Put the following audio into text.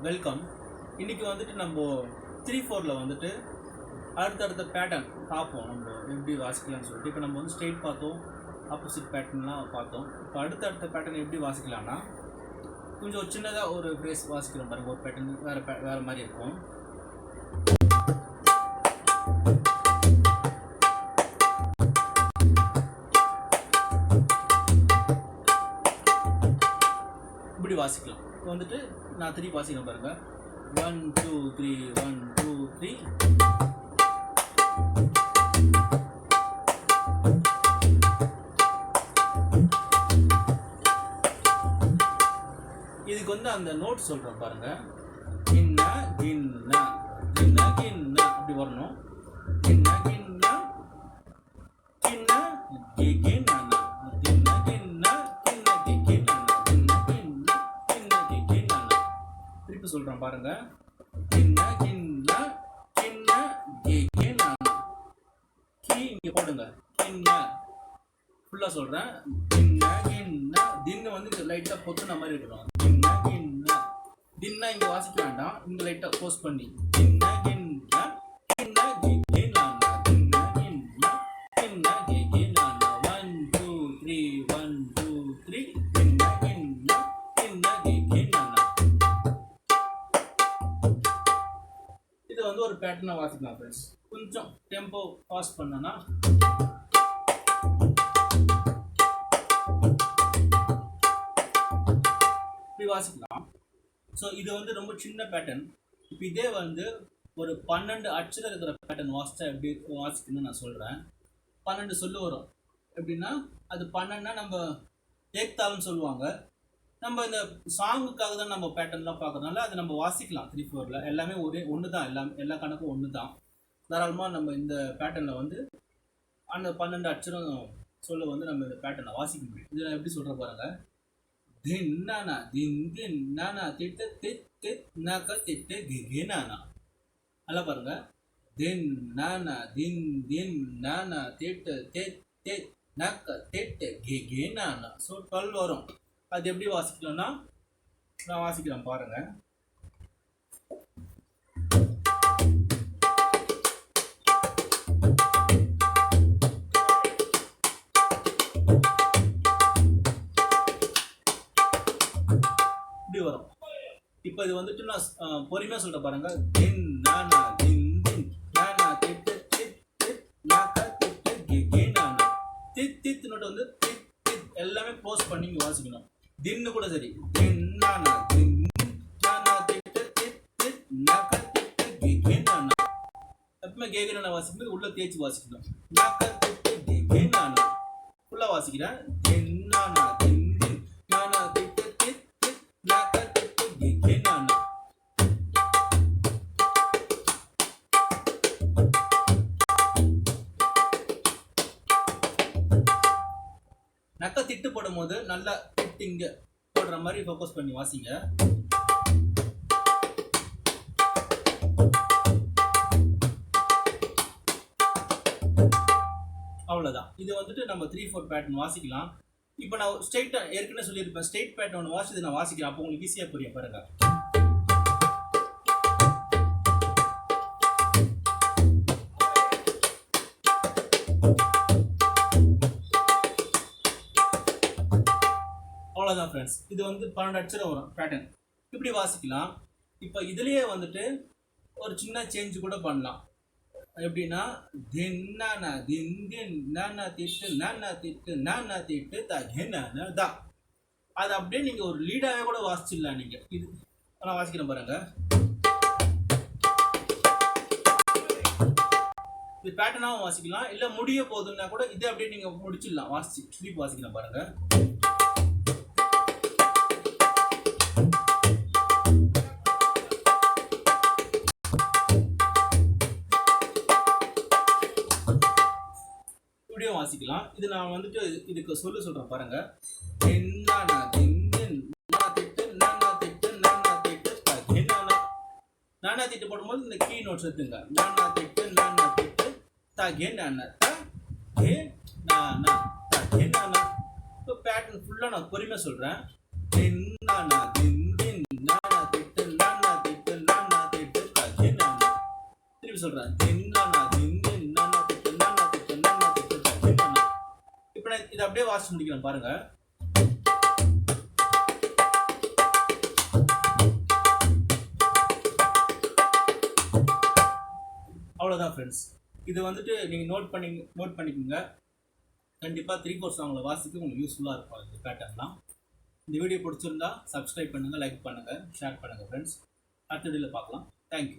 Welcome. இன்றைக்கி வந்துட்டு நம்ம 3/4 வந்துட்டு அடுத்தடுத்த பேட்டர்ன் பார்ப்போம். நம்ம எப்படி வாசிக்கலாம்னு சொல்லிட்டு இப்போ நம்ம வந்து ஸ்ட்ரெயிட் பார்த்தோம், ஆப்போசிட் பேட்டர்ன்லாம் பார்த்தோம். இப்போ அடுத்தடுத்த பேட்டர்ன் எப்படி வாசிக்கலாம்னா கொஞ்சம் சின்னதாக ஒரு ஃப்ரேஸ் வாசிக்கிறோம் பாருங்கள். ஒரு பேட்டர்ன் வேறு மாதிரி இருக்கும். இப்படி வாசிக்கலாம். இப்போ வந்துட்டு நான் 3 வாசிக்கிறேன் பாருங்க. 1 2 3 1 2 3. இதுக்கு வந்து அந்த நோட் சொல்றேன் பாருங்க. கின்ன கின்ன கின்ன கின்ன அப்படி வரணும். கின்ன கின்ன கின்ன கின்ன கின்ன கின்ன கின்ன கின்ன திருப்பி சொல்றேன் பாருங்க. கின்ன கின்ன கின்ன கின்ன கீ இங்க போடுங்க. கின்ன ஃபுல்லா சொல்றேன். கின்ன கின்ன தின்னு வந்து லைட்டா பொத்துன மாதிரி இருக்கணும். கின்ன கின்ன தின்னா இங்க வாசிக்க வேண்டாம், இங்க லைட்டா போஸ்ட் பண்ணி கின்ன கின்ன கின்ன கின்ன கின்ன கின்ன கின்ன கின்ன 1 2 3 1 2 3 கின்ன கின்ன கின்ன கின்ன. இது வந்து ஒரு பேட்டர்னா வாசிக்கலாம் ஃப்ரெண்ட்ஸ். கொஞ்சம் டெம்போ பாஸ் பண்ணனா இப்படி வாசிக்கலாம். ஸோ இது வந்து ரொம்ப சின்ன பேட்டர்ன். இப்போ இதே வந்து ஒரு 12 அட்சரம் இருக்கிற பேட்டர்ன் வாசிச்சா எப்படி வாசிக்கணும்னு நான் சொல்கிறேன். 12 சொல்லு வரும். எப்படின்னா அது 12னா நம்ம ஏக்தாள்னு சொல்லுவாங்க. நம்ம இந்த சாங்குக்காக தான் நம்ம பேட்டர்ன்லாம் பார்க்கறதுனால அது நம்ம வாசிக்கலாம். 3/4 எல்லாமே ஒன்று தான். எல்லா கணக்கும் ஒன்று தான். தாராளமாக நம்ம இந்த பேட்டர்னில் வந்து அந்த 12 அட்சரம் சொல்ல வந்து நம்ம இந்த பேட்டர்னை வாசிக்க முடியும். இது நான் எப்படி சொல்கிற பாருங்க. தின் நானா தின் தின் நானா திட்டு திட் திட் நாக்க திட்டு கிகே நானா. நல்லா பாருங்க. தின் நானா தின் தின் நானா திட்டு திட் திட் நாக்க திட்டு கிகே நானா. ஸோ 12 வரும். அது எப்படி வாசிக்கலாம்னா நான் வாசிக்கிறேன் பாருங்க. இப்படி வரும். இப்போ இது வந்துட்டு நான் பொறுமையா சொல்ற பாருங்க. தின் நானா தின் தின் நானா திட்டு திட் திட் நாக்க திட்டு கிகே நானா. திட் திட் நோட் வந்து திட் திட் எல்லாமே க்ளோஸ் பண்ணி வாசிக்கணும். தின்னு கூட சரி. தின் நானா தின் நானா திட்டு திட் திட் நாக்க திட்டு கிகே நானா. எப்பவுமே கேகே நானா வாசிக்கும்போது உள்ள தேய்ச்சி வாசிக்கணும். நாக்க திட்டு கிகே நானா ஃபுல்லா வாசிக்கிறேன். தின் நானா தின் தின் நானா திட்டு திட் திட் நாக்க திட்டு கிகே நானா. நக்க திட்டு போடும்போது நல்லா திங்க போடுற மாதிரி ஃபோக்கஸ் பண்ணி வாசிங்க. அவ்வளோதான். இது வந்துட்டு நம்ம 3/4 பேட்டர்ன் வாசிக்கலாம். இப்போ நான் ஸ்ட்ரெயிட்டா ஏற்கனவே சொல்லியிருப்பேன். ஸ்ட்ரெயிட் பேட்டர்ன் ஒன்று வாசிச்சு நான் வாசிக்கிறேன். அப்போ உங்களுக்கு ஈஸியாக புரியும் பாருங்க. அவ்வளோதான் ஃப்ரெண்ட்ஸ். இது வந்து 12 அட்சரம் வரும் பேட்டர்ன். இப்படி வாசிக்கலாம். இப்போ இதுலேயே வந்துட்டு ஒரு சின்ன சேஞ்ச் கூட பண்ணலாம். எப்படின்னா தின் நானா தின் தின் நானா திட்டு நானா திட்டு நானா திட்டு தகே நானா தா. அது அப்படியே நீங்கள் ஒரு லீடாகவே கூட வாசிச்சிடலாம். நீங்கள் இது நான் வாசிக்கிறேன் பாருங்க. இது பேட்டர்னாகவும் வாசிக்கலாம். இல்லை முடிய போகுதுன்னா கூட இதை அப்படியே நீங்கள் முடிச்சிடலாம். திருப்பி வாசிக்கிறேன் பாருங்க. வாசிக்கலாம். இது நான் வந்துட்டு இதுக்கு சொல்றேன் பாருங்க. தின் நானா தின் தின் நானா திட்டு நானா திட்டு நானா திட்டு தகே நானா. நானா திட்டு போடும்போது இந்த கீ நோட்ஸ் எடுத்துங்க. நானா திட்டு தகே நானா தகே நானா தகே நானா. இப்போ பேட்டர்ன் ஃபுல்லா நான் பொறுமையா சொல்றேன். தின் நானா தின் தின் நானா திட்டு நானா திருப்பி சொல்கிறேன். சின்னண்ணா சின்ன என்னண்ணா சின்னண்ணா சின்னண்ணா சின்னண்ணா. இப்போ நான் இதை அப்படியே வாசிச்சு முடிக்கிறேன் பாருங்க. அவ்வளோதான் ஃப்ரெண்ட்ஸ். இது வந்துட்டு நீங்கள் நோட் பண்ணிக்கோங்க. கண்டிப்பாக 3/4 சாங்கில் வாசிக்க உங்களுக்கு யூஸ்ஃபுல்லாக இருக்கும் இந்த பேட்டர்ன்லாம். இந்த வீடியோ பிடிச்சிருந்தா சப்ஸ்கிரைப் பண்ணுங்கள், லைக் பண்ணுங்கள், ஷேர் பண்ணுங்கள் ஃப்ரெண்ட்ஸ். அடுத்த வீடியோவில் பார்க்கலாம். தேங்க்யூ.